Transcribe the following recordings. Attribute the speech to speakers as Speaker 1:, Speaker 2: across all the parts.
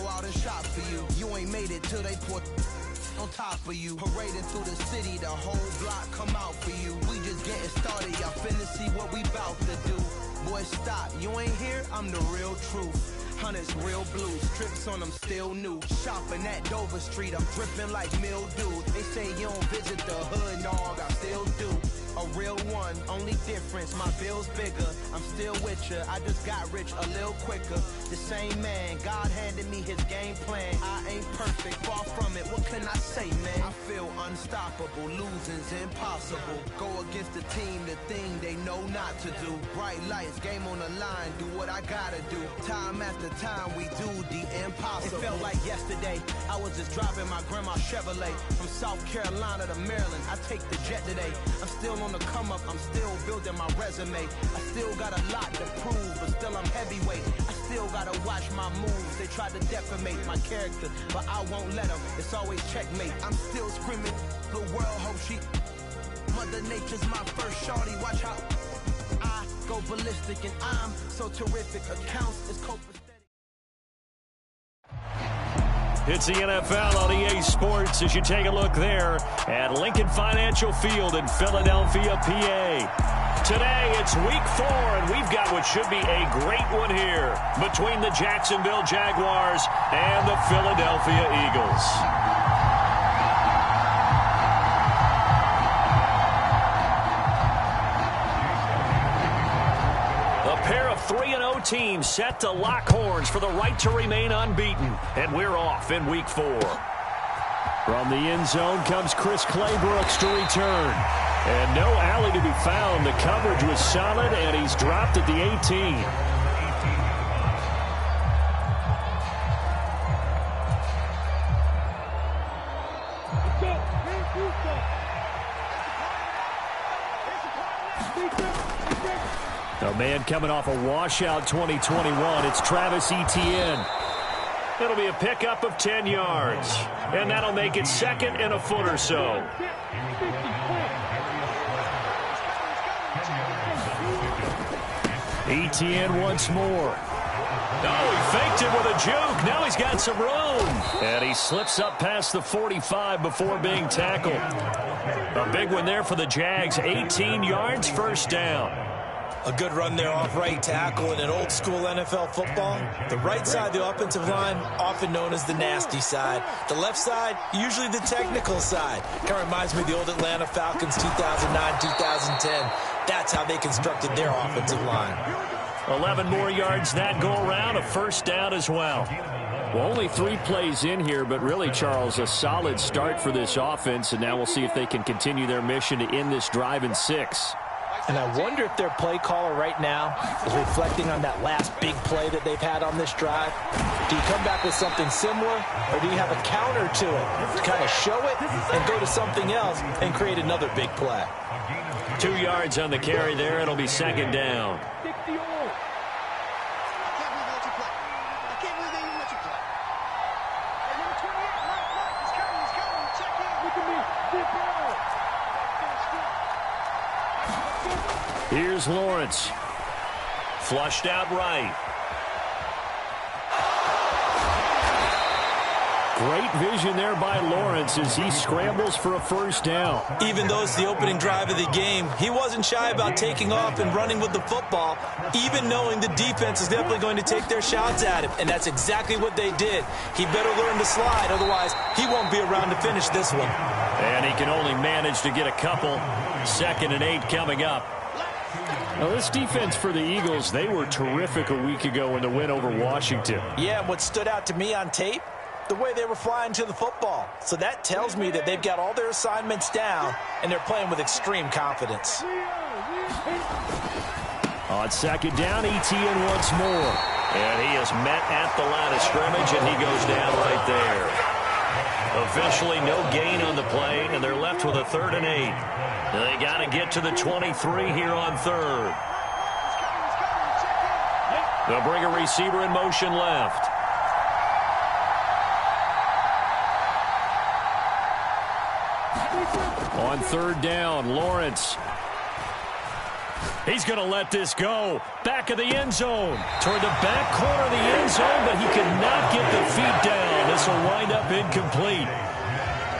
Speaker 1: go out and shop for you. You ain't made it till they put on top of you. Parading through the city, the whole block come out for you. We just getting started, y'all finna see what we bout to do. Boy, stop, you ain't here, I'm the real truth. Hunters, real blues, strips on them still new. Shopping at Dover Street, I'm dripping like mildew. They say you don't visit the hood, dog, I still do. A real one, only difference, my bill's bigger. I'm still with ya, I just got rich a little quicker. The same man, God handed me his game plan. I ain't perfect, far from it, what can I say, man? I feel unstoppable, losing's impossible. Go against the team, the thing they know not to do. Bright lights, game on the line, do what I gotta do. Time after time, we do the impossible. It felt like yesterday, I was just driving my grandma's Chevrolet. From South Carolina to Maryland, I take the jet today. I'm still on the come up, I'm still building my resume. I still got a lot to prove, but still I'm heavyweight. I still gotta watch my moves. They try to defamate my character, but I won't let them. It's always checkmate. I'm still screaming, the world hope she. Mother Nature's my first shorty. Watch how I go ballistic, and I'm so terrific. Accounts is copacetic.
Speaker 2: It's the NFL on EA Sports as you take a look there at Lincoln Financial Field in Philadelphia, PA. Today, it's week 4, and we've got what should be a great one here between the Jacksonville Jaguars and the Philadelphia Eagles. A pair of 3-0 teams set to lock horns for the right to remain unbeaten, and we're off in week 4. From the end zone comes Chris Claybrooks to return. And no alley to be found. The coverage was solid, and he's dropped at the 18. A man coming off a washout 2021. It's Travis Etienne. It'll be a pickup of 10 yards. And that'll make it second and a foot or so. Etienne once more. Oh, he faked it with a juke. Now he's got some room. And he slips up past the 45 before being tackled. A big one there for the Jags. 18 yards, first down.
Speaker 3: A good run there off right tackle in an old-school NFL football. The right side of the offensive line, often known as the nasty side. The left side, usually the technical side. Kind of reminds me of the old Atlanta Falcons 2009, 2010. That's how they constructed their offensive line.
Speaker 2: 11 more yards that go around, a first down as well. Well, only 3 plays in here, but really, Charles, a solid start for this offense, and now we'll see if they can continue their mission to end this drive in 6.
Speaker 3: And I wonder if their play caller right now is reflecting on that last big play that they've had on this drive. Do you come back with something similar, or do you have a counter to it to kind of show it and go to something else and create another big play?
Speaker 2: 2 yards on the carry there. It'll be second down. Here's Lawrence. Flushed out right. Great vision there by Lawrence as he scrambles for a first down.
Speaker 3: Even though it's the opening drive of the game, he wasn't shy about taking off and running with the football, even knowing the defense is definitely going to take their shots at him. And that's exactly what they did. He better learn to slide, otherwise he won't be around to finish this one.
Speaker 2: And he can only manage to get a couple. 2nd and 8 coming up. Now, this defense for the Eagles, they were terrific a week ago in the win over Washington.
Speaker 3: Yeah, and what stood out to me on tape, the way they were flying to the football. So that tells me that they've got all their assignments down, and they're playing with extreme confidence.
Speaker 2: On 2nd down, Etienne once more. And he is met at the line of scrimmage, and he goes down right there. Officially no gain on the play, and they're left with a 3rd and 8. They got to get to the 23 here on 3rd. They'll bring a receiver in motion left. On 3rd down, Lawrence. He's going to let this go. Back of the end zone. Toward the back corner of the end zone, but he could not get the feet down. This will wind up incomplete.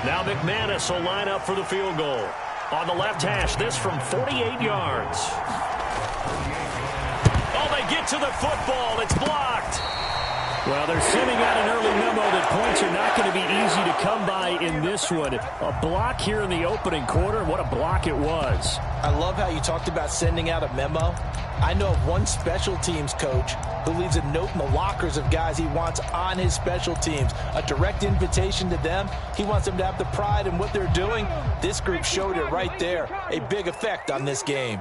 Speaker 2: Now McManus will line up for the field goal. On the left hash, this from 48 yards. Oh, they get to the football. It's blocked. Well, they're sending out an early memo that points are not going to be easy to come by in this one. A block here in the opening quarter. What a block it was.
Speaker 3: I love how you talked about sending out a memo. I know of one special teams coach who leaves a note in the lockers of guys he wants on his special teams. A direct invitation to them. He wants them to have the pride in what they're doing. This group showed it right there. A big effect on this game.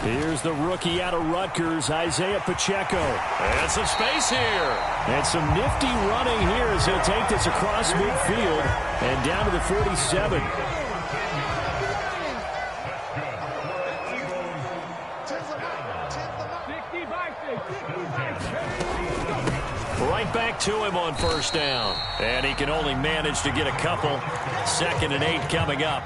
Speaker 2: Here's the rookie out of Rutgers, Isaiah Pacheco. And some space here. And some nifty running here as he'll take this across midfield and down to the 47. Right back to him on first down. And he can only manage to get a couple. 2nd and 8 coming up.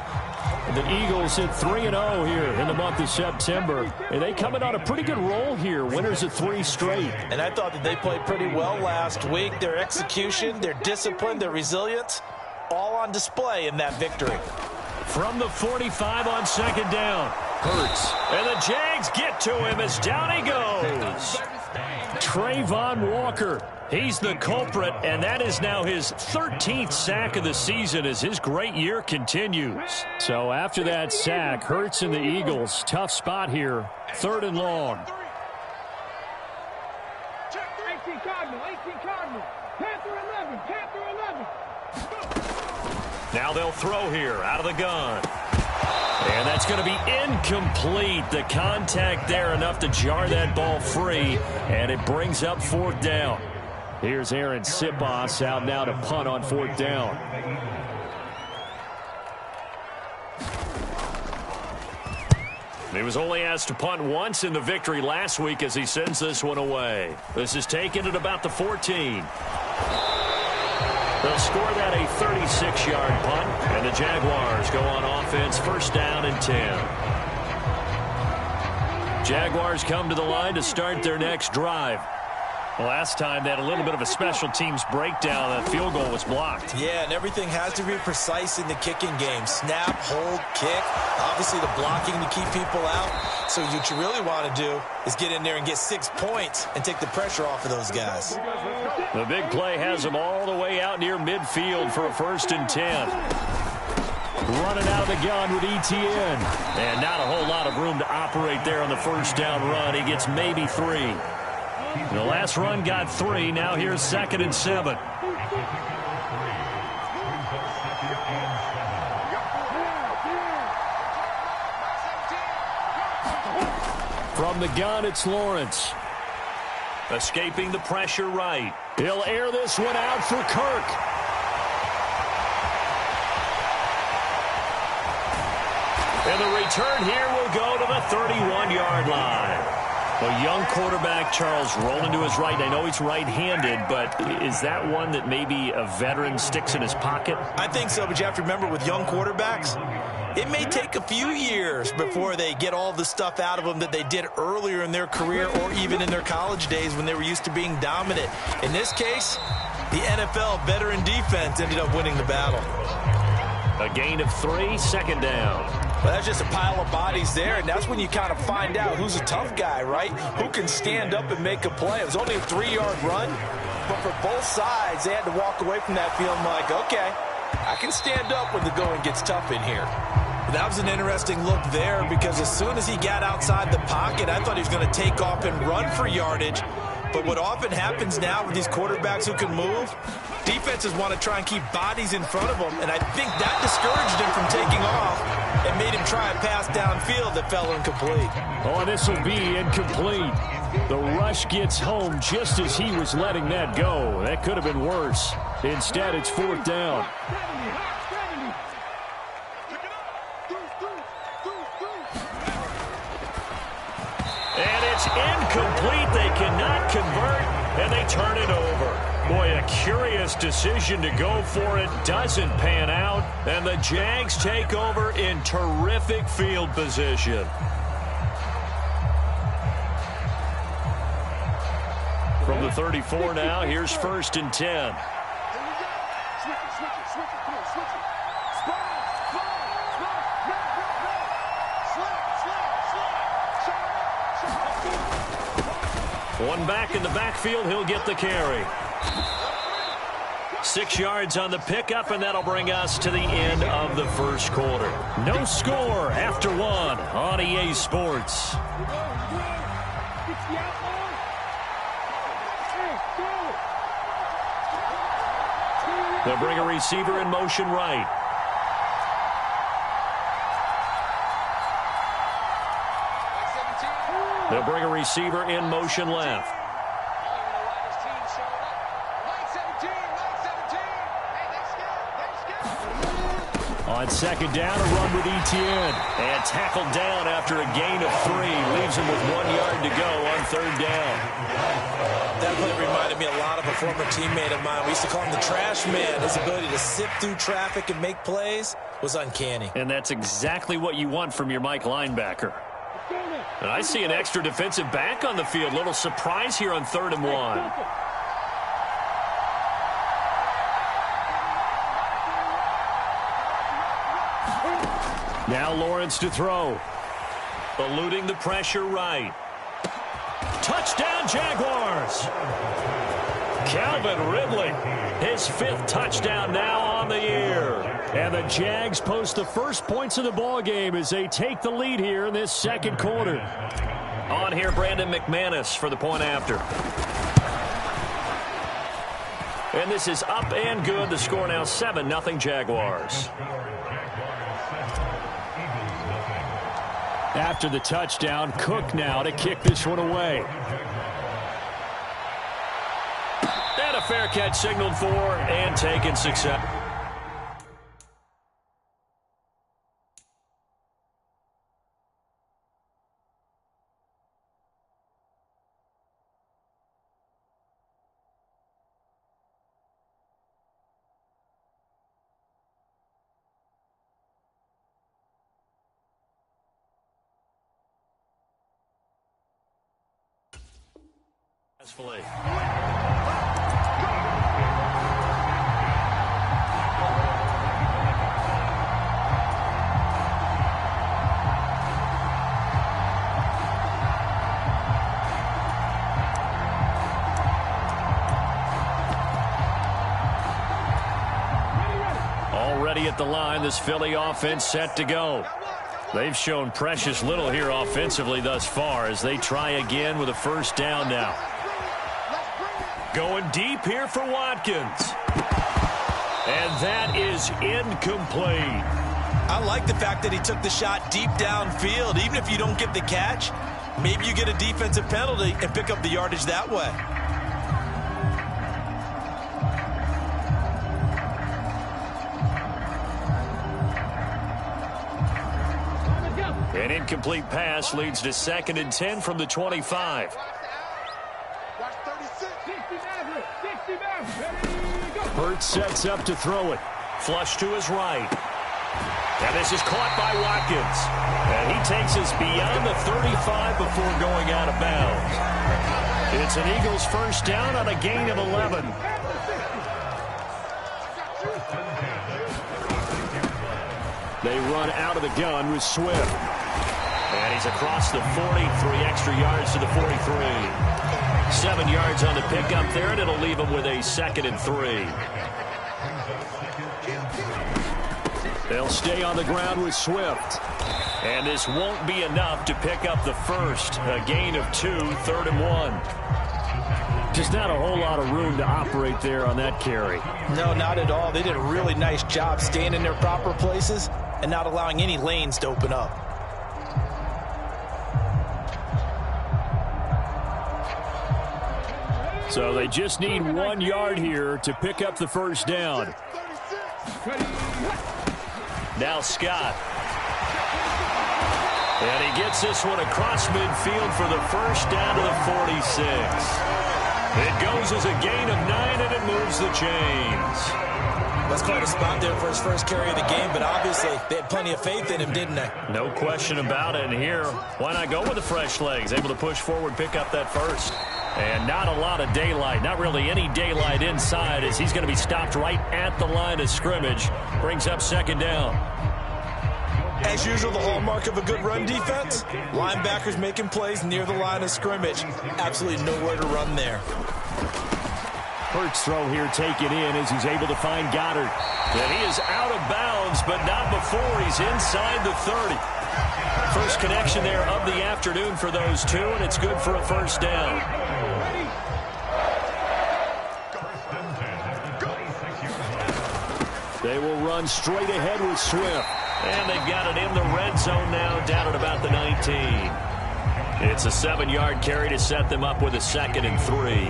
Speaker 2: The Eagles hit 3-0 here in the month of September. And they coming on a pretty good roll here. Winners of 3 straight.
Speaker 3: And I thought that they played pretty well last week. Their execution, their discipline, their resilience, all on display in that victory.
Speaker 2: From the 45 on 2nd down. Hurts. And the Jags get to him as down he goes. Trayvon Walker. He's the culprit, and that is now his 13th sack of the season as his great year continues. So after that sack, Hurts and the Eagles, tough spot here, 3rd and long.
Speaker 4: 18 Cardinal, Panther 11, Panther 11.
Speaker 2: Now they'll throw here out of the gun. And that's going to be incomplete. The contact there enough to jar that ball free, and it brings up 4th down. Here's Aaron Sipos out now to punt on 4th down. He was only asked to punt once in the victory last week as he sends this one away. This is taken at about the 14. They'll score that a 36-yard punt, and the Jaguars go on offense 1st down and 10. Jaguars come to the line to start their next drive. Last time they had a little bit of a special teams breakdown. That field goal was blocked.
Speaker 3: Yeah, and everything has to be precise in the kicking game. Snap, hold, kick. Obviously the blocking to keep people out. So what you really want to do is get in there and get 6 points and take the pressure off of those guys.
Speaker 2: The big play has them all the way out near midfield for a 1st and 10. Running out of the gun with Etienne. And not a whole lot of room to operate there on the 1st down run. He gets maybe 3. The last run got 3. Now here's 2nd and 7. From the gun, it's Lawrence. Escaping the pressure right. He'll air this one out for Kirk. And the return here will go to the 31-yard line. A young quarterback, Charles, rolling to his right. I know he's right-handed, but is that one that maybe a veteran sticks in his pocket?
Speaker 3: I think so, but you have to remember with young quarterbacks, it may take a few years before they get all the stuff out of them that they did earlier in their career or even in their college days when they were used to being dominant. In this case, the NFL veteran defense ended up winning the battle.
Speaker 2: A gain of 3, 2nd down.
Speaker 3: Well, that's just a pile of bodies there, and that's when you kind of find out who's a tough guy, right? Who can stand up and make a play. It was only a 3-yard run, but for both sides, they had to walk away from that feeling like, okay, I can stand up when the going gets tough in here. That was an interesting look there because as soon as he got outside the pocket, I thought he was going to take off and run for yardage. But what often happens now with these quarterbacks who can move, defenses want to try and keep bodies in front of them, and I think that discouraged him from taking off and made him try a pass downfield that fell incomplete.
Speaker 2: Oh, this will be incomplete. The rush gets home just as he was letting that go. That could have been worse. Instead, it's 4th down. And it's incomplete. They cannot convert, and they turn it over. Boy, a curious decision to go for it doesn't pan out, and the Jags take over in terrific field position. From the 34 now, here's 1st and 10. One back in the backfield, he'll get the carry. 6 yards on the pickup, and that'll bring us to the end of the first quarter. No score after 1 on EA Sports. They'll bring a receiver in motion right. They'll bring a receiver in motion left. On 2nd down, a run with Etienne. And tackled down after a gain of 3. Leaves him with 1 yard to go on 3rd down.
Speaker 3: That play reminded me a lot of a former teammate of mine. We used to call him the trash man. His ability to sift through traffic and make plays was uncanny.
Speaker 2: And that's exactly what you want from your Mike linebacker. And I see an extra defensive back on the field. Little surprise here on 3rd and 1. Now Lawrence to throw. Eluding the pressure right. Touchdown Jaguars. Calvin Ridley, his 5th touchdown now on the year. And the Jags post the first points of the ball game as they take the lead here in this 2nd quarter. On here, Brandon McManus for the point after. And this is up and good. The score now 7-0 Jaguars. After the touchdown, Cook now to kick this one away. And a fair catch signaled for and taken success. Already at the line, this Philly offense set to go. They've shown precious little here offensively thus far as they try again with a 1st down now. Going deep here for Watkins. And that is incomplete.
Speaker 3: I like the fact that he took the shot deep downfield. Even if you don't get the catch, maybe you get a defensive penalty and pick up the yardage that way.
Speaker 2: An incomplete pass leads to 2nd and 10 from the 25. Hurts sets up to throw it. Flush to his right. And this is caught by Watkins. And he takes us beyond the 35 before going out of bounds. It's an Eagles 1st down on a gain of 11. They run out of the gun with Swift. And he's across the 40, 3 extra yards to the 43. 7 yards on the pickup there, and it'll leave him with a 2nd and 3. They'll stay on the ground with Swift. And this won't be enough to pick up the first. A gain of 2, 3rd and 1. Just not a whole lot of room to operate there on that carry.
Speaker 3: No, not at all. They did a really nice job staying in their proper places and not allowing any lanes to open up.
Speaker 2: So they just need 1 yard here to pick up the 1st down. Now Scott. And he gets this one across midfield for the 1st down to the 46. It goes as a gain of 9, and it moves the chains.
Speaker 3: That's quite a spot there for his first carry of the game, but obviously they had plenty of faith in him, didn't they?
Speaker 2: No question about it. And here, why not go with the fresh legs? Able to push forward, pick up that first. And not a lot of daylight, not really any daylight inside, as he's going to be stopped right at the line of scrimmage. Brings up second down.
Speaker 3: As usual, the hallmark of a good run defense, linebackers making plays near the line of scrimmage. Absolutely nowhere to run there.
Speaker 2: Hurts throw here taken in as he's able to find Goddard. And he is out of bounds, but not before he's inside the 30. First connection there of the afternoon for those two, and it's good for a first down. They will run straight ahead with Swift. And they've got it in the red zone now, down at about the 19. It's a 7-yard carry to set them up with a 2nd and 3.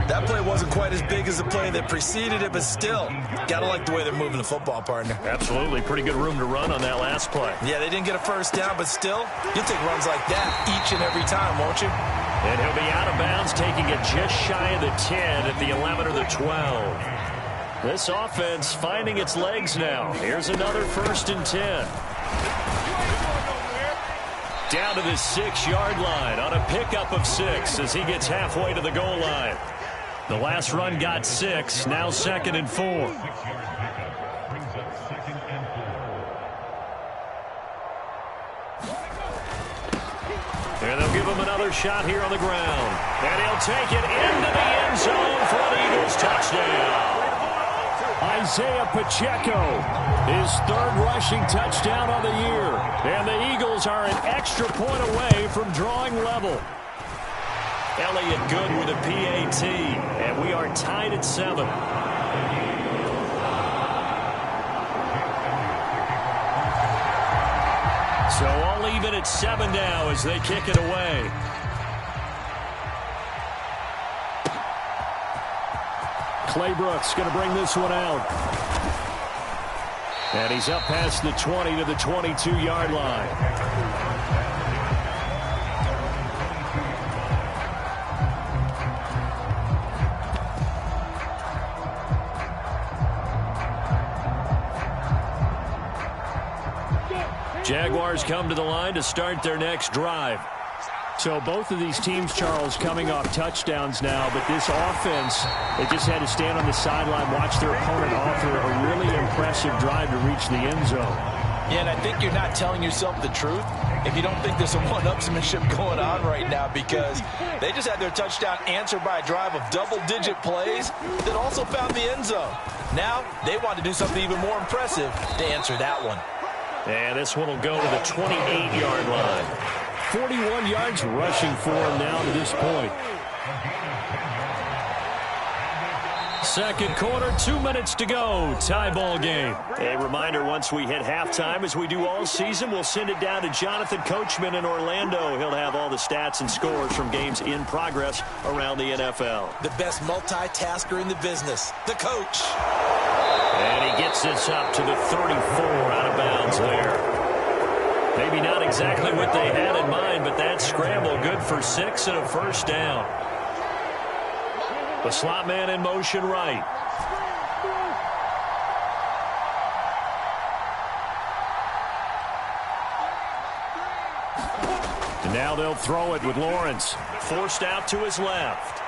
Speaker 3: That play wasn't quite as big as the play that preceded it, but still, gotta like the way they're moving the football, partner.
Speaker 2: Absolutely. Pretty good room to run on that last play.
Speaker 3: Yeah, they didn't get a first down, but still, you'll take runs like that each and every time, won't you?
Speaker 2: And he'll be out of bounds, taking it just shy of the 10 at the 11 or the 12. This offense finding its legs now. Here's another 1st and 10. Down to the 6-yard line on a pickup of 6 as he gets halfway to the goal line. The last run got 6, now 2nd and 4. And they'll give him another shot here on the ground. And he'll take it into the end zone for an Eagles touchdown. Isaiah Pacheco, his 3rd rushing touchdown of the year. And the Eagles are an extra point away from drawing level. Elliott good with a PAT, and we are tied at 7. So all even at 7 now as they kick it away. Clay Brooks going to bring this one out. And he's up past the 20 to the 22-yard line. Jaguars come to the line to start their next drive. So both of these teams, Charles, coming off touchdowns now, but this offense, they just had to stand on the sideline, watch their opponent offer a really impressive drive to reach the end zone.
Speaker 3: Yeah, and I think you're not telling yourself the truth if you don't think there's some one-upsmanship going on right now, because they just had their touchdown answered by a drive of double-digit plays that also found the end zone. Now they want to do something even more impressive to answer that one.
Speaker 2: And this one will go to the 28-yard line. 41 yards rushing for him now to this point. Second quarter, 2 minutes to go. Tie ball game. A reminder, once we hit halftime, as we do all season, we'll send it down to Jonathan Coachman in Orlando. He'll have all the stats and scores from games in progress around the NFL.
Speaker 3: The best multitasker in the business, the coach.
Speaker 2: And he gets this up to the 34, out of bounds there. Maybe not exactly what they had in mind, but that scramble good for 6 and a first down. The slot man in motion right. And now they'll throw it with Lawrence. Forced out to his left.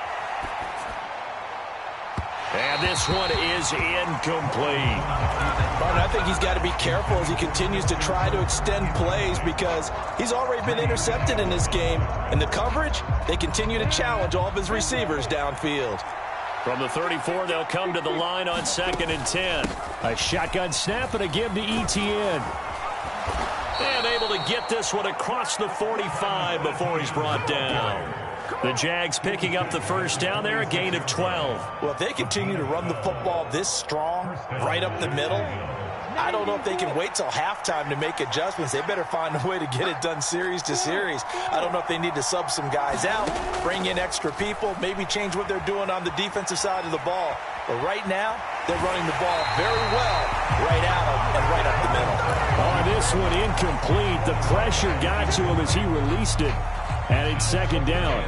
Speaker 2: And this one is incomplete.
Speaker 3: Martin, I think he's got to be careful as he continues to try to extend plays, because he's already been intercepted in this game. And the coverage, they continue to challenge all of his receivers downfield.
Speaker 2: From the 34, they'll come to the line on 2nd and 10. A shotgun snap and a give to Etienne. And able to get this one across the 45 before he's brought down. The Jags picking up the first down there, a gain of 12.
Speaker 3: Well, if they continue to run the football this strong, right up the middle, I don't know if they can wait till halftime to make adjustments. They better find a way to get it done series to series. I don't know if they need to sub some guys out, bring in extra people, maybe change what they're doing on the defensive side of the ball. But right now, they're running the ball very well right out and right up the middle.
Speaker 2: Oh, this one incomplete. The pressure got to him as he released it. And it's 2nd down.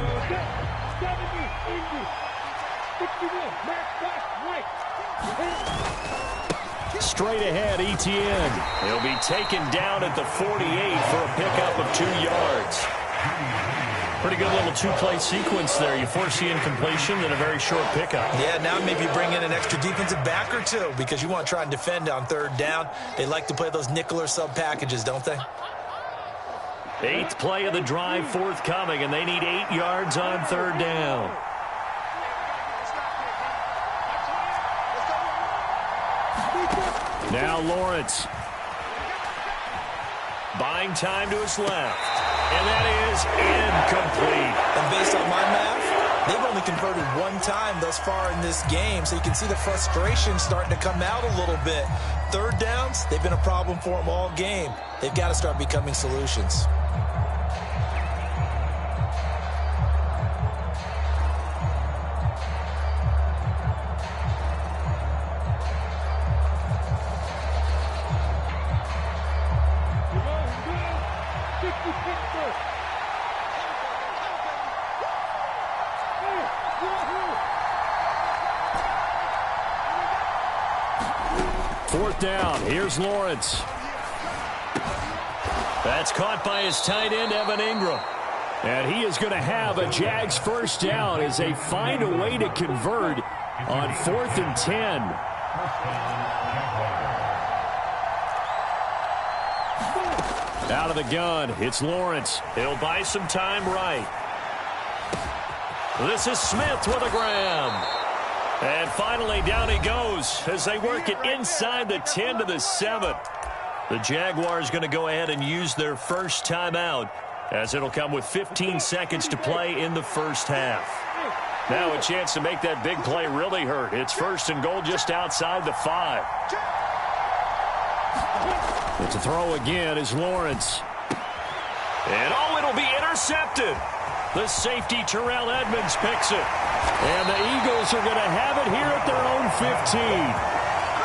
Speaker 4: 61. Mark back right.
Speaker 2: Straight ahead, Etienne. He'll be taken down at the 48 for a pickup of 2 yards. Pretty good little two-play sequence there. You force the incompletion, then a very short pickup.
Speaker 3: Yeah, now maybe bring in an extra defensive back or two because you want to try and defend on 3rd down. They like to play those nickel or sub packages, don't they?
Speaker 2: 8th play of the drive forthcoming, and they need 8 yards on 3rd down. Now Lawrence. Buying time to his left. And that is incomplete.
Speaker 3: And based on my math, they've only converted 1 time thus far in this game, so you can see the frustration starting to come out a little bit. 3rd downs, they've been a problem for them all game. They've got to start becoming solutions.
Speaker 2: Down. Here's Lawrence. That's caught by his tight end, Evan Ingram. And he is going to have a Jags 1st down as they find a way to convert on 4th and 10. Out of the gun, it's Lawrence. He'll buy some time right. This is Smith with a grab. And finally, down he goes as they work it inside the 10 to the 7. The Jaguars going to go ahead and use their first timeout as it'll come with 15 seconds to play in the 1st half. Now a chance to make that big play really hurt. It's 1st and goal just outside the 5. But to throw again is Lawrence. And it'll be intercepted. The safety, Terrell Edmonds, picks it. And the Eagles are going to have it here at their own 15.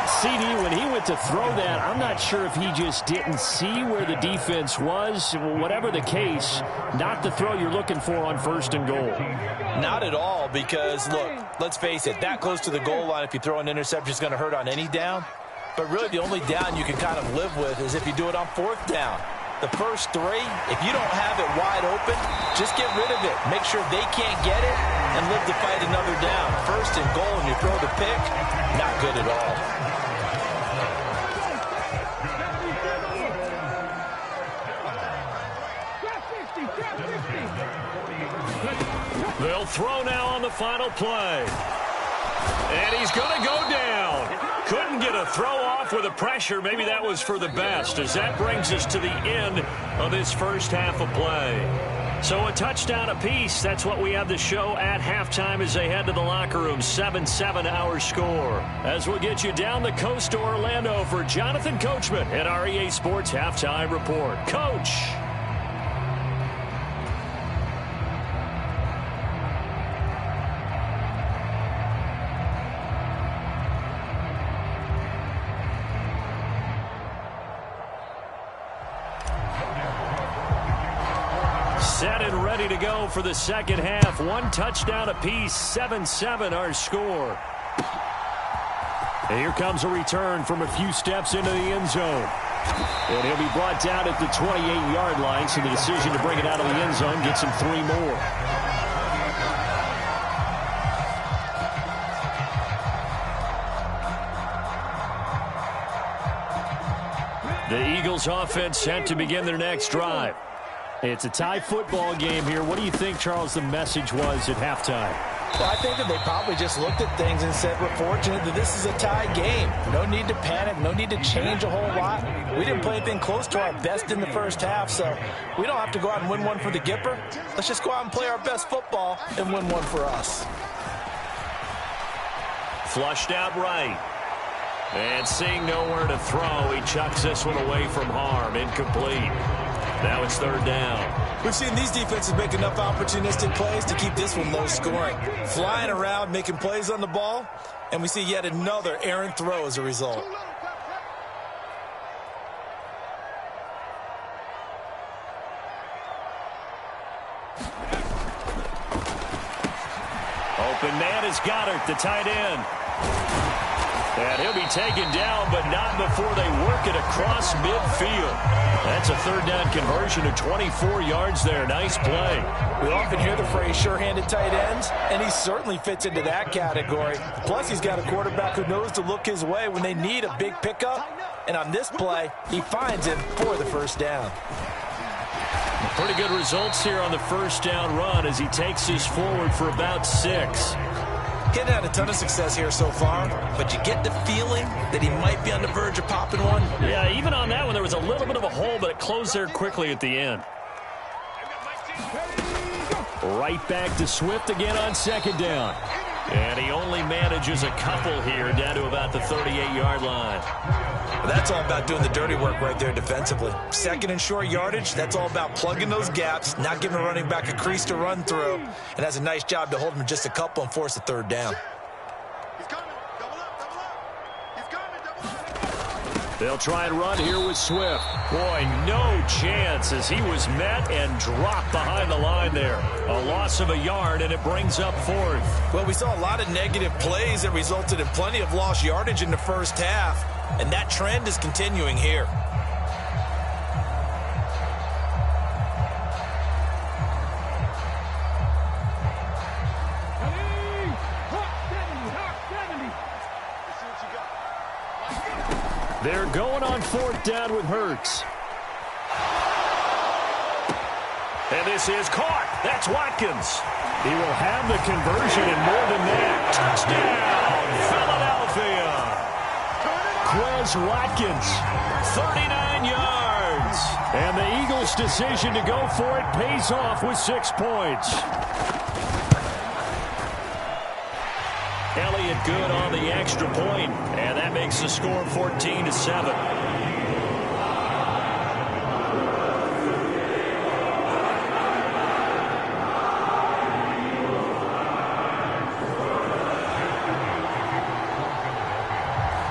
Speaker 2: CD, when he went to throw that, I'm not sure if he just didn't see where the defense was. Whatever the case, not the throw you're looking for on 1st and goal.
Speaker 3: Not at all, because, look, let's face it, that close to the goal line, if you throw an interception, is going to hurt on any down. But really, the only down you can kind of live with is if you do it on 4th down. The first 3, if you don't have it wide open, just get rid of it. Make sure they can't get it and live to fight another down. 1st and goal, and you throw the pick, not good at
Speaker 2: all. They'll throw now on the final play. And he's going to go down. Couldn't get a throw off with the pressure. Maybe that was for the best, as that brings us to the end of this 1st half of play. So a touchdown apiece. That's what we have to show at halftime as they head to the locker room. 7-7 our score. As we'll get you down the coast to Orlando for Jonathan Coachman at our EA Sports Halftime Report. Coach. Set and ready to go for the 2nd half. 1 touchdown apiece. 7-7 our score. And here comes a return from a few steps into the end zone. And he'll be brought down at the 28-yard line, so the decision to bring it out of the end zone gets him 3 more. The Eagles offense set to begin their next drive. It's a tie football game here. What do you think, Charles, the message was at halftime?
Speaker 3: Well, I think that they probably just looked at things and said, we're fortunate that this is a tie game. No need to panic. No need to change a whole lot. We didn't play anything close to our best in the 1st half, so we don't have to go out and win one for the Gipper. Let's just go out and play our best football and win one for us.
Speaker 2: Flushed out right. And seeing nowhere to throw, he chucks this one away from harm. Incomplete. Now it's 3rd down.
Speaker 3: We've seen these defenses make enough opportunistic plays to keep this one low scoring. Flying around, making plays on the ball, and we see yet another errant throw as a result.
Speaker 2: open man is Goddard, the tight end. And he'll be taken down, but not before they work it across midfield. That's a third down conversion of 24 yards there. Nice play.
Speaker 3: We often hear the phrase sure-handed tight ends, and he certainly fits into that category. Plus, he's got a quarterback who knows to look his way when they need a big pickup. And on this play, he finds him for the first down.
Speaker 2: Pretty good results here on the first down run as he takes us forward for about 6.
Speaker 3: Getting had a ton of success here so far, but you get the feeling that he might be on the verge of popping one.
Speaker 2: Yeah, even on that one, there was a little bit of a hole, but it closed there quickly at the end. Right back to Swift again on second down. And he only manages a couple here down to about the 38-yard line.
Speaker 3: That's all about doing the dirty work right there defensively. Second and short yardage, that's all about plugging those gaps, not giving a running back a crease to run through, and has a nice job to hold him just a couple and force a third down.
Speaker 2: They'll try and run here with Swift. Boy, no chance as he was met and dropped behind the line there. A loss of a yard, and it brings up fourth.
Speaker 3: Well, we saw a lot of negative plays that resulted in plenty of lost yardage in the first half, and that trend is continuing here.
Speaker 2: They're going on fourth down with Hurts. And this is caught. That's Watkins. He will have the conversion and more than that. Touchdown, Philadelphia. Quez Watkins, 39 yards. And the Eagles' decision to go for it pays off with 6 points. Elliott good on the extra point, and that makes the score 14-7.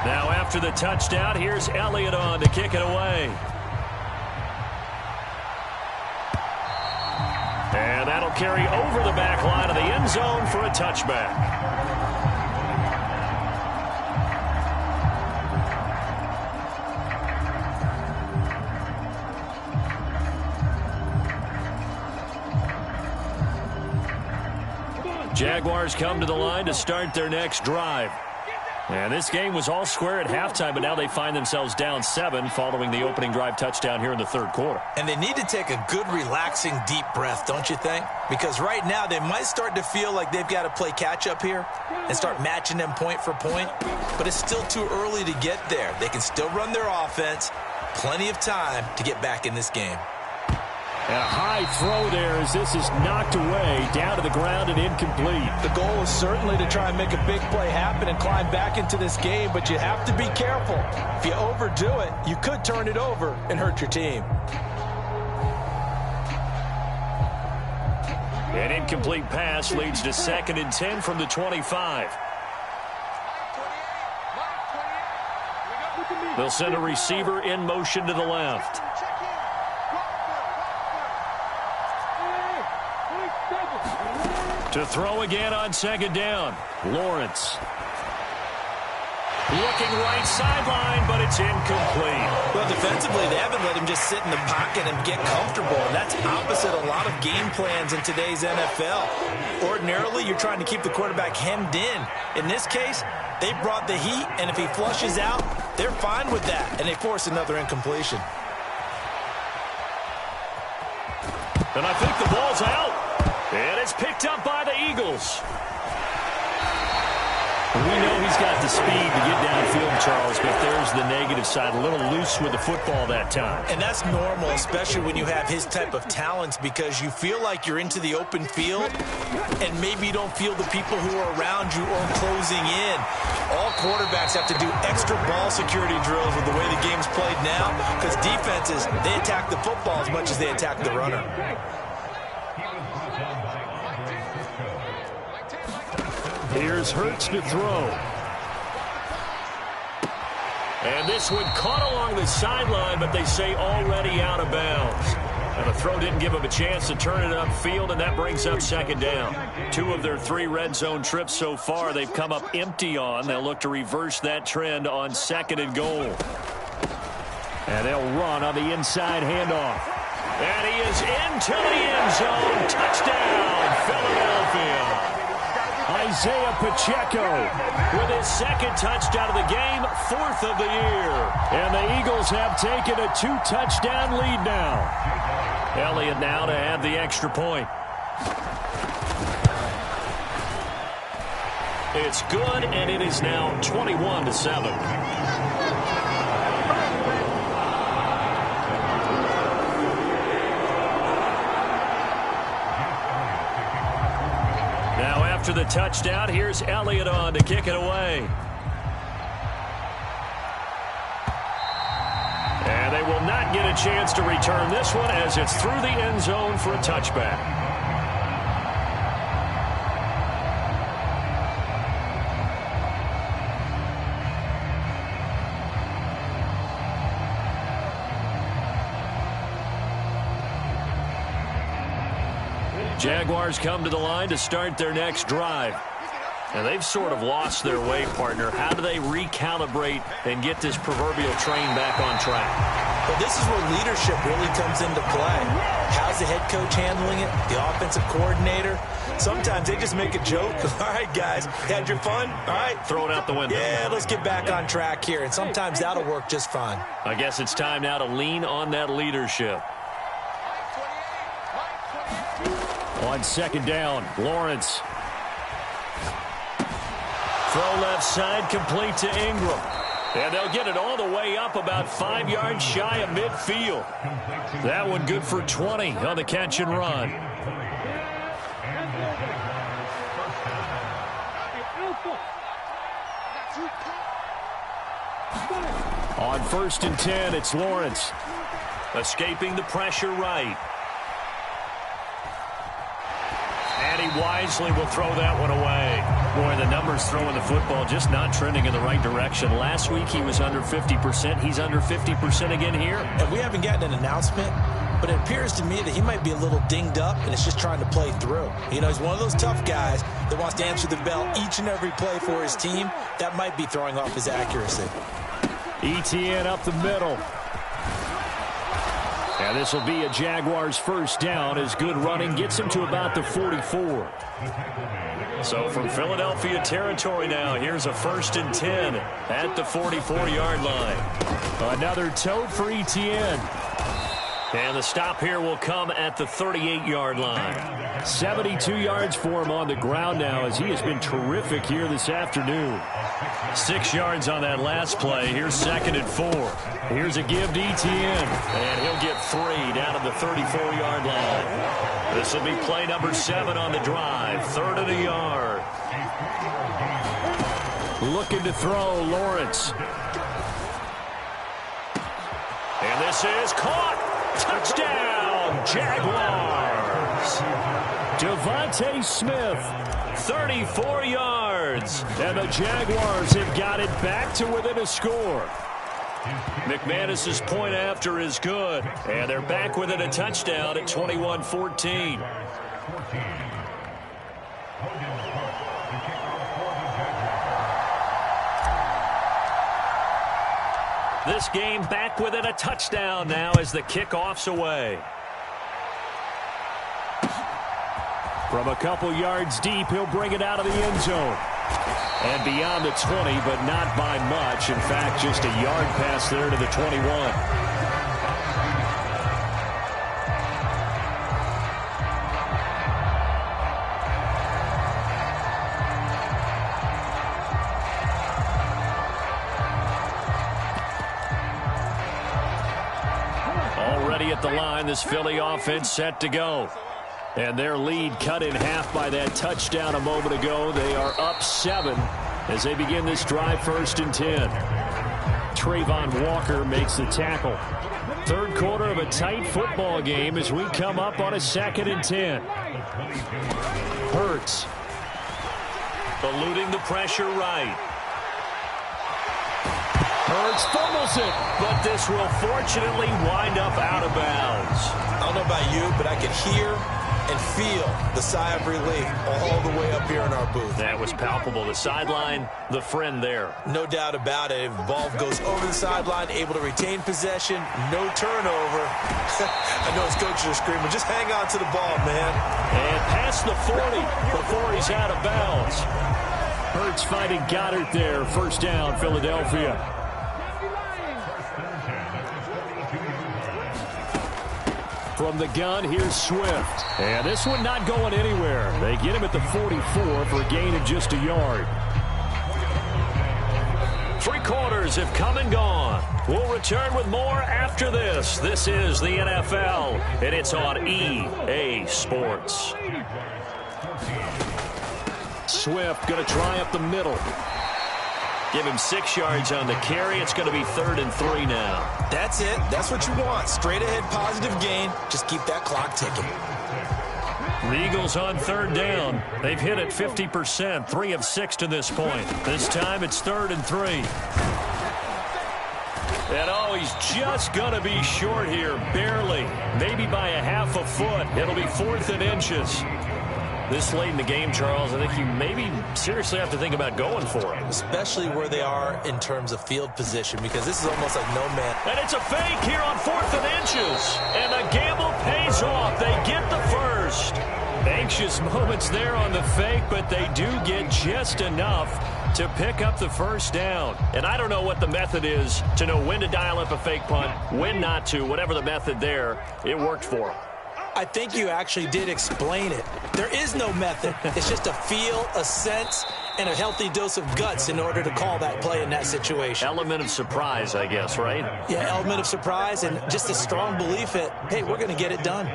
Speaker 2: Now after the touchdown, here's Elliott on to kick it away. And that'll carry over the back line of the end zone for a touchback. Jaguars come to the line to start their next drive. And this game was all square at halftime, but now they find themselves down 7 following the opening drive touchdown here in the third quarter.
Speaker 3: And they need to take a good, relaxing, deep breath, don't you think? Because right now they might start to feel like they've got to play catch-up here and start matching them point for point. But it's still too early to get there. They can still run their offense. Plenty of time to get back in this game.
Speaker 2: And a high throw there as this is knocked away, down to the ground and incomplete.
Speaker 3: The goal is certainly to try and make a big play happen and climb back into this game, but you have to be careful. If you overdo it, you could turn it over and hurt your team.
Speaker 2: An incomplete pass leads to 2nd and 10 from the 25. They'll send a receiver in motion to the left. To throw again on 2nd down, Lawrence. Looking right sideline, but it's incomplete.
Speaker 3: Well, defensively, they haven't let him just sit in the pocket and get comfortable. And that's opposite a lot of game plans in today's NFL. Ordinarily, you're trying to keep the quarterback hemmed in. In this case, they brought the heat, and if he flushes out, they're fine with that, and they force another incompletion.
Speaker 2: And I think the ball's out. And it's picked up by the Eagles. We know he's got the speed to get downfield, Charles, but there's the negative side. A little loose with the football that time.
Speaker 3: And that's normal, especially when you have his type of talents, because you feel like you're into the open field, and maybe you don't feel the people who are around you or closing in. All quarterbacks have to do extra ball security drills with the way the game's played now, because defenses, they attack the football as much as they attack the runner.
Speaker 2: Here's Hurts to throw. And this one caught along the sideline, but they say already out of bounds. And the throw didn't give him a chance to turn it upfield, and that brings up second down. 2 of their 3 red zone trips so far, they've come up empty on. They'll look to reverse that trend on 2nd and goal. And they'll run on the inside handoff. And he is into the end zone. Touchdown, Philadelphia. Isaiah Pacheco with his 2nd touchdown of the game, 4th of the year. And the Eagles have taken a 2-touchdown lead now. Elliott now to have the extra point. It's good, and it is now 21-7. After the touchdown, here's Elliott on to kick it away. And they will not get a chance to return this one as it's through the end zone for a touchback. Jaguars come to the line to start their next drive. And they've sort of lost their way, partner. How do they recalibrate and get this proverbial train back on track?
Speaker 3: Well, this is where leadership really comes into play. How's the head coach handling it? The offensive coordinator? Sometimes they just make a joke. All right, guys, had your fun? All right.
Speaker 2: Throw it out the window.
Speaker 3: Yeah, let's get back on track here. And sometimes that'll work just fine.
Speaker 2: I guess it's time now to lean on that leadership. On 2nd down, Lawrence. Throw left side, complete to Ingram. And they'll get it all the way up about 5 yards shy of midfield. That one good for 20 on the catch and run. On 1st and 10, it's Lawrence. Escaping the pressure right. And he wisely will throw that one away. Boy, the numbers throwing the football just not trending in the right direction. Last week he was under 50%. He's under 50% again here.
Speaker 3: And we haven't gotten an announcement, but it appears to me that he might be a little dinged up and is just trying to play through. You know, he's one of those tough guys that wants to answer the bell each and every play for his team. That might be throwing off his accuracy.
Speaker 2: ETN up the middle. And this will be a Jaguars 1st down as good running gets him to about the 44. So from Philadelphia territory now, here's a 1st and 10 at the 44-yard line. Another tote for ETN. And the stop here will come at the 38-yard line. 72 yards for him on the ground now as he has been terrific here this afternoon. 6 yards on that last play. Here's 2nd and 4. Here's a give to ETN. And he'll get 3 down at the 34-yard line. This will be play number 7 on the drive. 3rd and a yard. Looking to throw, Lawrence. And this is caught. Touchdown, Jaguars. Devontae Smith, 34 yards. And the Jaguars have got it back to within a score. McManus's point after is good. And they're back within a touchdown at 21-14. This game back within a touchdown now as the kickoff's away. From a couple yards deep, he'll bring it out of the end zone. And beyond the 20, but not by much. In fact, just a yard pass there to the 21. At the line, this Philly offense set to go. And their lead cut in half by that touchdown a moment ago. They are up 7 as they begin this drive 1st and 10. Trayvon Walker makes the tackle. 3rd quarter of a tight football game as we come up on a 2nd and 10. Hurts. Eluding the pressure right. Hurts fumbles it, but this will fortunately wind up out of bounds.
Speaker 3: I don't know about you, but I can hear and feel the sigh of relief all the way up here in our booth.
Speaker 2: That was palpable. The sideline, the friend there.
Speaker 3: No doubt about it. If the ball goes over the sideline, able to retain possession, no turnover. I know his coaches are screaming, just hang on to the ball, man.
Speaker 2: And past the 40 before he's out of bounds. Hurts fighting Goddard there. First down, Philadelphia. From the gun, here's Swift. And this one not going anywhere. They get him at the 44 for a gain of just a yard. 3 quarters have come and gone. We'll return with more after this. This is the NFL, and it's on EA Sports. Swift going to try up the middle. Give him 6 yards on the carry. It's going to be 3rd and 3 now.
Speaker 3: That's it. That's what you want. Straight ahead positive gain. Just keep that clock ticking.
Speaker 2: The Eagles on 3rd down. They've hit it 50%, 3 of 6 to this point. This time it's 3rd and 3. And oh, he's just going to be short here, barely. Maybe by a half a foot. It'll be 4th and inches. This late in the game, Charles, I think you maybe seriously have to think about going for it.
Speaker 3: Especially where they are in terms of field position, because this is almost like no man.
Speaker 2: And it's a fake here on 4th and inches. And the gamble pays off. They get the first. Anxious moments there on the fake, but they do get just enough to pick up the first down. And I don't know what the method is to know when to dial up a fake punt, when not to. Whatever the method there, it worked for them.
Speaker 3: I think you actually did explain it. There is no method. It's just a feel, a sense, and a healthy dose of guts in order to call that play in that situation.
Speaker 2: Element of surprise, I guess, right?
Speaker 3: Yeah, element of surprise and just a strong belief that, hey, we're going to get it done.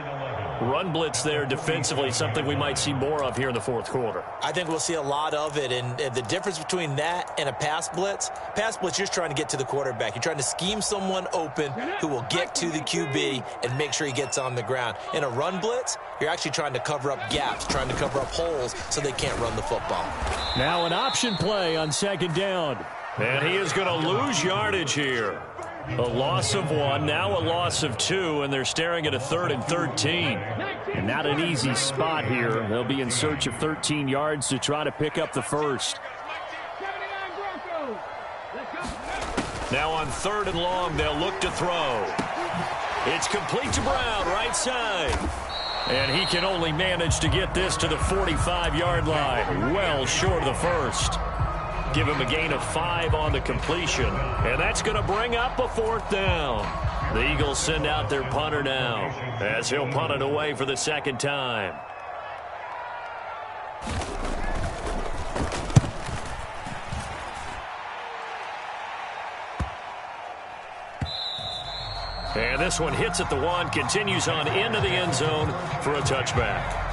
Speaker 2: Run blitz there defensively, something we might see more of here in the 4th quarter.
Speaker 3: I think we'll see a lot of it, and the difference between that and a pass blitz, you're just trying to get to the quarterback. You're trying to scheme someone open who will get to the QB and make sure he gets on the ground. In a run blitz, you're actually trying to cover up gaps, trying to cover up holes so they can't run the football.
Speaker 2: Now an option play on 2nd down. And he is going to lose yardage here. A loss of 1, now a loss of 2, and they're staring at a 3rd and 13. And not an easy spot here. They'll be in search of 13 yards to try to pick up the first. Now on 3rd and long, they'll look to throw. It's complete to Brown, right side. And he can only manage to get this to the 45-yard line, well short of the first. Give him a gain of 5 on the completion. And that's going to bring up a 4th down. The Eagles send out their punter now as he'll punt it away for the 2nd time. And this one hits at the 1, continues on into the end zone for a touchback.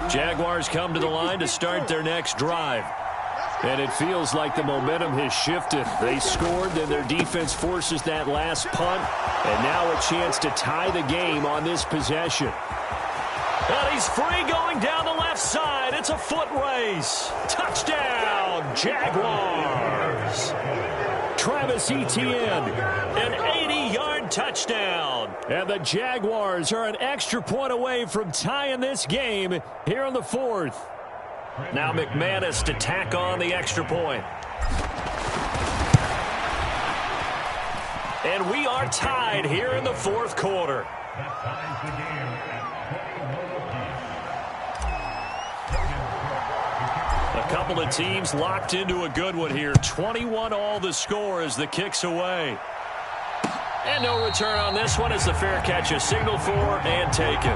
Speaker 2: Jaguars come to the line to start their next drive. And it feels like the momentum has shifted. They scored, then their defense forces that last punt. And now a chance to tie the game on this possession. And he's free going down the left side. It's a foot race. Touchdown, Jaguars. Travis Etienne, an 80-yard touchdown. And the Jaguars are an extra point away from tying this game here in the 4th. Now McManus to tack on the extra point. And we are tied here in the 4th quarter. A couple of teams locked into a good one here. 21-all the score as the kick's away. And no return on this one as the fair catch is signaled for and taken.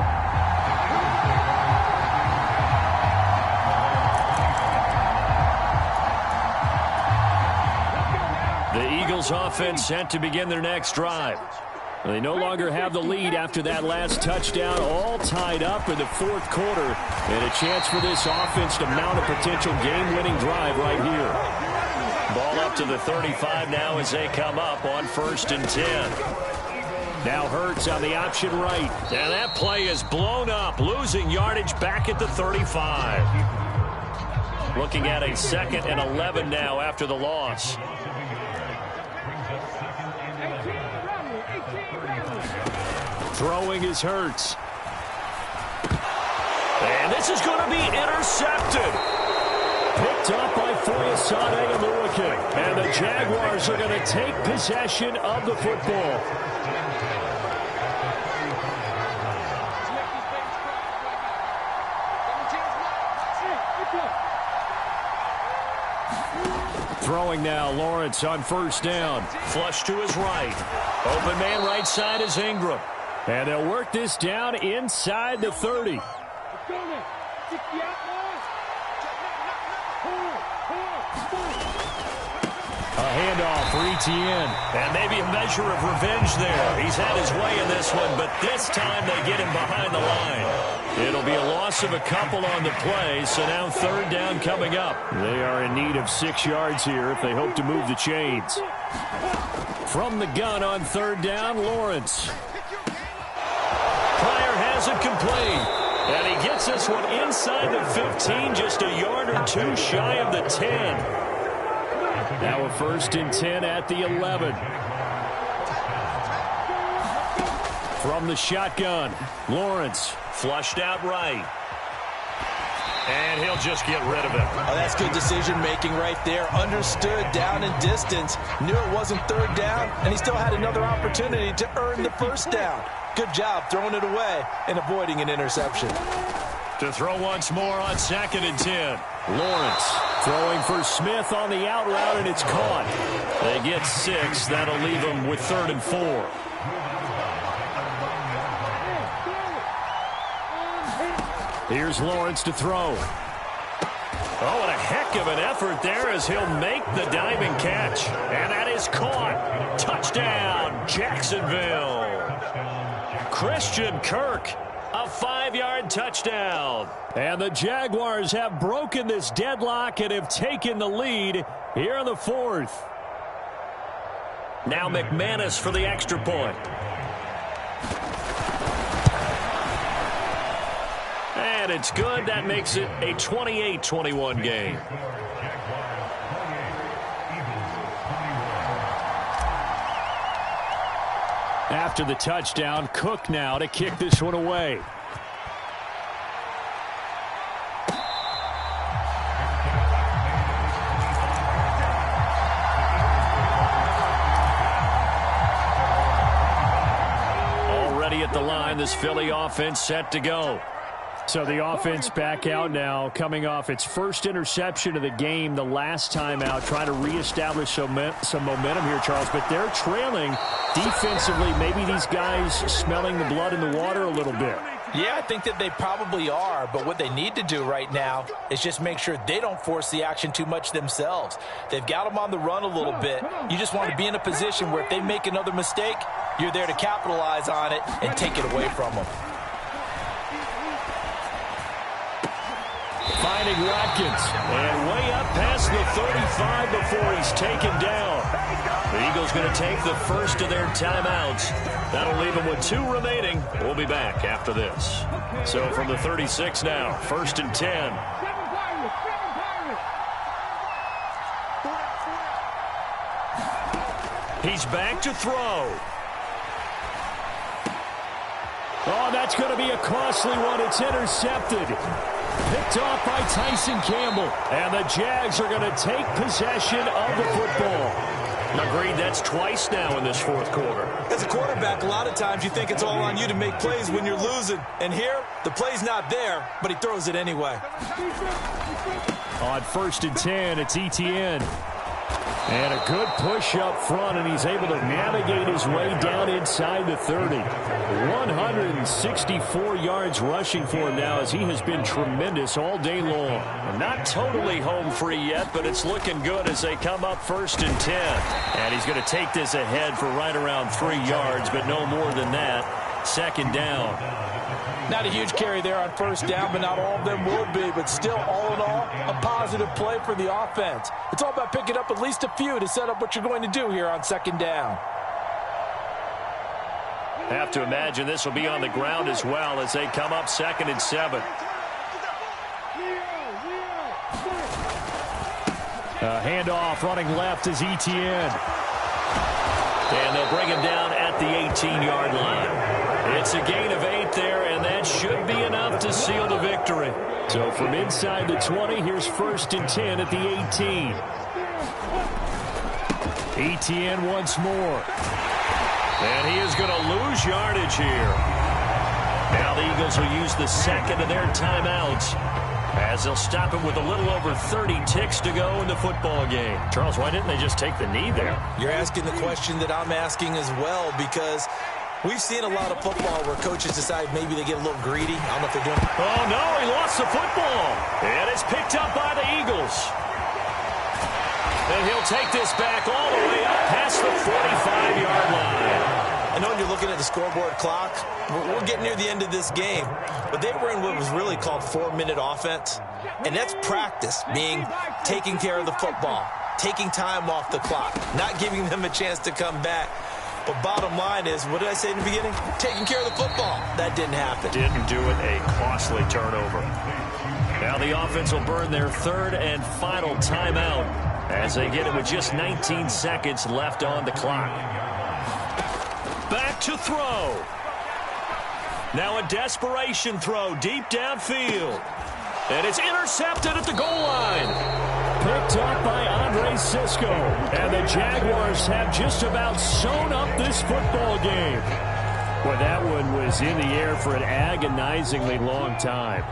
Speaker 2: The Eagles offense set to begin their next drive. They no longer have the lead after that last touchdown, all tied up in the 4th quarter. And a chance for this offense to mount a potential game-winning drive right here. Ball up to the 35 now as they come up on 1st and 10. Now Hurts on the option right. And that play is blown up, losing yardage back at the 35. Looking at a 2nd and 11 now after the loss. Throwing is Hurts. And this is going to be intercepted. Picked up by Foyesade Oluwake. And the Jaguars are going to take possession of the football. Throwing now, Lawrence on 1st down. Flush to his right. Open man right side is Ingram. And they'll work this down inside the 30. A handoff for Etienne. And maybe a measure of revenge there. He's had his way in this one, but this time they get him behind the line. It'll be a loss of a couple on the play, so now 3rd down coming up. They are in need of 6 yards here if they hope to move the chains. From the gun on 3rd down, Lawrence. Pryor has it complete. And he gets this one inside the 15, just a yard or 2 shy of the 10. Now a 1st and 10 at the 11. From the shotgun, Lawrence flushed out right. And he'll just get rid of it.
Speaker 3: Oh, that's good decision-making right there. Understood down and distance. Knew it wasn't 3rd down, and he still had another opportunity to earn the 1st down. Good job throwing it away and avoiding an interception.
Speaker 2: To throw once more on 2nd and 10. Lawrence throwing for Smith on the out route, and it's caught. They get 6. That'll leave them with 3rd and 4. Here's Lawrence to throw. Oh, and a heck of an effort there as he'll make the diving catch. And that is caught. Touchdown, Jacksonville. Christian Kirk, a 5-yard touchdown. And the Jaguars have broken this deadlock and have taken the lead here in the 4th. Now McManus for the extra point. And it's good. That makes it a 28-21 game. After the touchdown, Cook now to kick this one away. Already at the line, this Philly offense set to go. So the offense back out now, coming off its 1st interception of the game the last time out, trying to reestablish some momentum here, Charles. But they're trailing defensively. Maybe these guys smelling the blood in the water a little bit.
Speaker 3: Yeah, I think that they probably are, but what they need to do right now is just make sure they don't force the action too much themselves. They've got them on the run a little bit. You just want to be in a position where if they make another mistake, you're there to capitalize on it and take it away from them.
Speaker 2: Finding Watkins, and way up past the 35 before he's taken down. The Eagles going to take the 1st of their timeouts. That'll leave them with 2 remaining. We'll be back after this. So from the 36 now, 1st and 10. He's back to throw. Oh, that's going to be a costly one. It's intercepted. Picked off by Tyson Campbell. And the Jags are going to take possession of the football. Agreed, that's twice now in this 4th quarter.
Speaker 3: As a quarterback, a lot of times you think it's all on you to make plays when you're losing. And here, the play's not there, but he throws it anyway.
Speaker 2: On 1st and 10, it's Etienne. And a good push up front, and he's able to navigate his way down inside the 30. 164 yards rushing for him now as he has been tremendous all day long. Not totally home free yet, but it's looking good as they come up 1st and 10. And he's going to take this ahead for right around 3 yards, but no more than that. 2nd down.
Speaker 3: Not a huge carry there on 1st down, but not all of them will be. But still, all in all, a positive play for the offense. It's all about picking up at least a few to set up what you're going to do here on 2nd down.
Speaker 2: Have to imagine this will be on the ground as well as they come up 2nd and 7. Handoff running left is Etienne. And they'll bring him down at the 18-yard line. It's a gain of 8 there, and that should be enough to seal the victory. So from inside the 20, here's 1st and 10 at the 18. Etienne once more. And he is going to lose yardage here. Now the Eagles will use the second of their timeouts as they'll stop it with a little over 30 ticks to go in the football game. Charles, why didn't they just take the knee there?
Speaker 3: You're asking the question that I'm asking as well, because we've seen a lot of football where coaches decide maybe they get a little greedy. I don't know if they're doing it.
Speaker 2: Oh, no, he lost the football. And it's picked up by the Eagles. And he'll take this back all the way up past the 45-yard line.
Speaker 3: I know when you're looking at the scoreboard clock, we're getting near the end of this game, but they were in what was really called 4-minute offense, and that's practice, being taking care of the football, taking time off the clock, not giving them a chance to come back. But bottom line is, what did I say in the beginning? Taking care of the football. That didn't happen.
Speaker 2: Didn't do it, a costly turnover. Now the offense will burn their 3rd and final timeout as they get it with just 19 seconds left on the clock. Back to throw. Now a desperation throw deep downfield. And it's intercepted at the goal line. Picked up by Andre Cisco. And the Jaguars have just about sewn up this football game. Boy, that one was in the air for an agonizingly long time.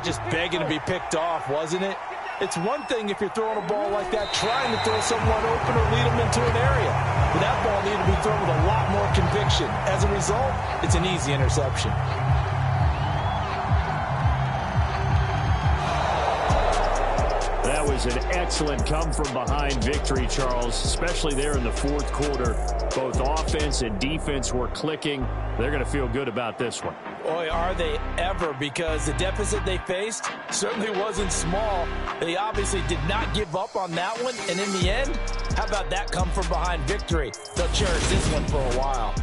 Speaker 3: Just begging to be picked off, wasn't it? It's one thing if you're throwing a ball like that, trying to throw someone open or lead them into an area. But that ball needed to be thrown with a lot more conviction. As a result, it's an easy interception.
Speaker 2: That was an excellent come-from-behind victory, Charles, especially there in the 4th quarter. Both offense and defense were clicking. They're going to feel good about this one.
Speaker 3: Boy, are they ever, because the deficit they faced certainly wasn't small. They obviously did not give up on that one, and in the end, how about that come-from-behind victory? They'll cherish this one for a while.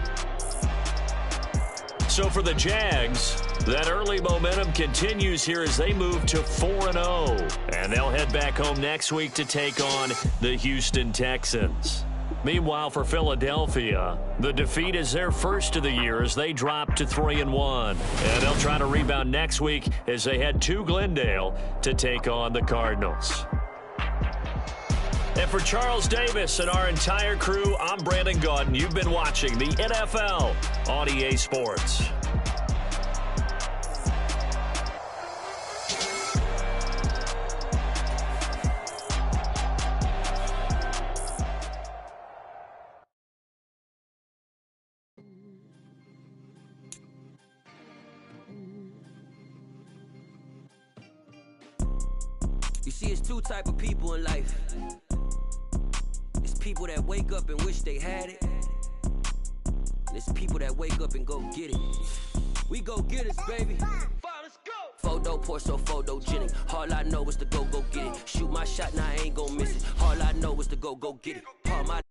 Speaker 2: So for the Jags, that early momentum continues here as they move to 4-0. And they'll head back home next week to take on the Houston Texans. Meanwhile, for Philadelphia, the defeat is their first of the year as they drop to 3-1. And they'll try to rebound next week as they head to Glendale to take on the Cardinals. And for Charles Davis and our entire crew, I'm Brandon Gaudin. You've been watching the NFL on EA Sports.
Speaker 5: You see, it's 2 type of people in life. It's people that wake up and wish they had it. And it's people that wake up and go get it. We go get it, baby. Let's go. Photo pour so photogenic. All I know is to go get it. Shoot my shot, now I ain't gon' miss it. All I know is to go get it. All my